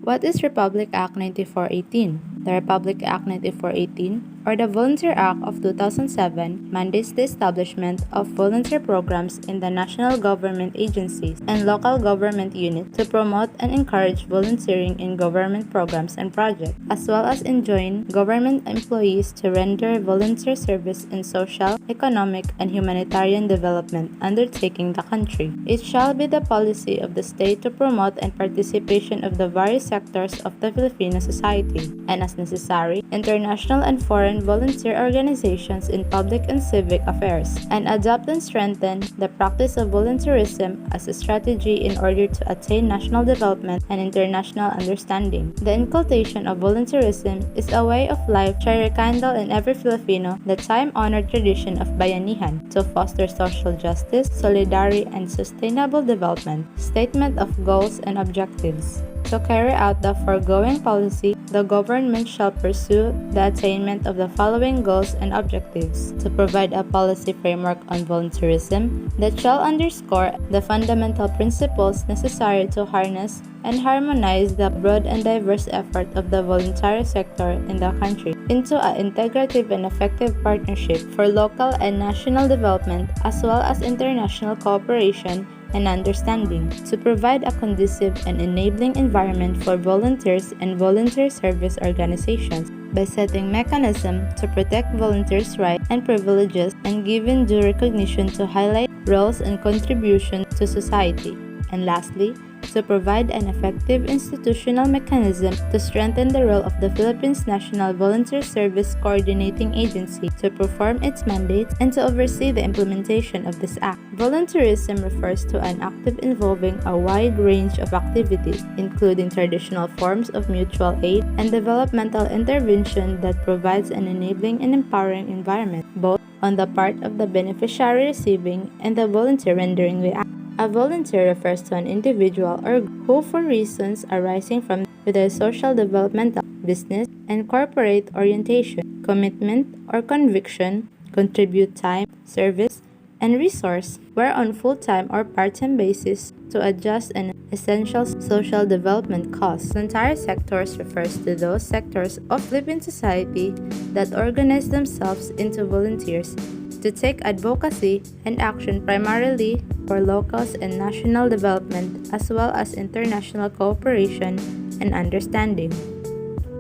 What is Republic Act 9418? The Republic Act 9418, or the Volunteer Act of 2007, mandates the establishment of volunteer programs in the national government agencies and local government units to promote and encourage volunteering in government programs and projects, as well as enjoin government employees to render volunteer service in social, economic, and humanitarian development undertaking the country. It shall be the policy of the state to promote and participation of the various sectors of the Filipino society, and as necessary, international and foreign volunteer organizations in public and civic affairs, and adopt and strengthen the practice of volunteerism as a strategy in order to attain national development and international understanding. The inculcation of volunteerism is a way of life shall rekindle in every Filipino the time-honored tradition of bayanihan to foster social justice, solidarity, and sustainable development. Statement of goals and objectives. To carry out the foregoing policy, the government shall pursue the attainment of the following goals and objectives: to provide a policy framework on volunteerism that shall underscore the fundamental principles necessary to harness and harmonize the broad and diverse effort of the voluntary sector in the country into an integrative and effective partnership for local and national development as well as international cooperation and understanding, to provide a conducive and enabling environment for volunteers and volunteer service organizations by setting mechanisms to protect volunteers' rights and privileges and giving due recognition to highlight roles and contributions to society. And lastly, to provide an effective institutional mechanism to strengthen the role of the Philippines National Volunteer Service Coordinating Agency to perform its mandates and to oversee the implementation of this act. Volunteerism refers to an active involving a wide range of activities, including traditional forms of mutual aid and developmental intervention that provides an enabling and empowering environment, both on the part of the beneficiary receiving and the volunteer rendering the act. A volunteer refers to an individual or who, for reasons arising from their social developmental, business, and corporate orientation, commitment, or conviction, contribute time, service, and resource, where on full-time or part-time basis to adjust an essential social development cause. Voluntary sectors refers to those sectors of Philippine society that organize themselves into volunteers to take advocacy and action primarily for local and national development as well as international cooperation and understanding.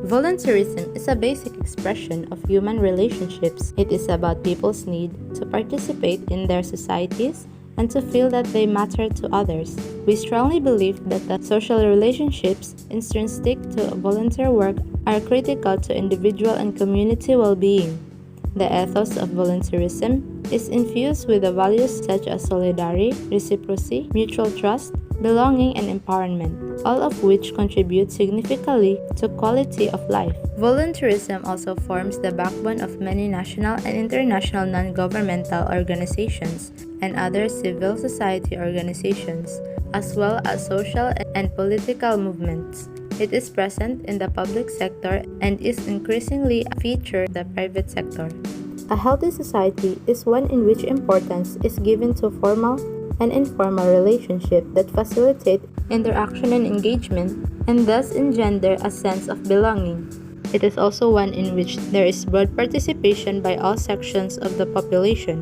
Volunteerism is a basic expression of human relationships. It is about people's need to participate in their societies and to feel that they matter to others. We strongly believe that the social relationships intrinsic to volunteer work are critical to individual and community well-being. The ethos of volunteerism is infused with the values such as solidarity, reciprocity, mutual trust, belonging, and empowerment, all of which contribute significantly to quality of life. Volunteerism also forms the backbone of many national and international non-governmental organizations and other civil society organizations, as well as social and political movements. It is present in the public sector and is increasingly featured in the private sector. A healthy society is one in which importance is given to formal and informal relationships that facilitate interaction and engagement and thus engender a sense of belonging. It is also one in which there is broad participation by all sections of the population.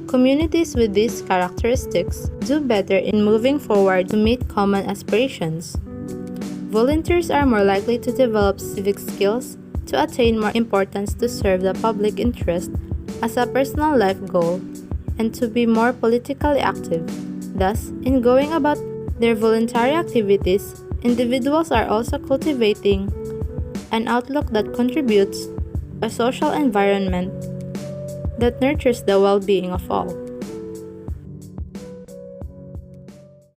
Communities with these characteristics do better in moving forward to meet common aspirations. Volunteers are more likely to develop civic skills, to attain more importance to serve the public interest as a personal life goal, and to be more politically active. Thus, in going about their voluntary activities, individuals are also cultivating an outlook that contributes to a social environment that nurtures the well-being of all.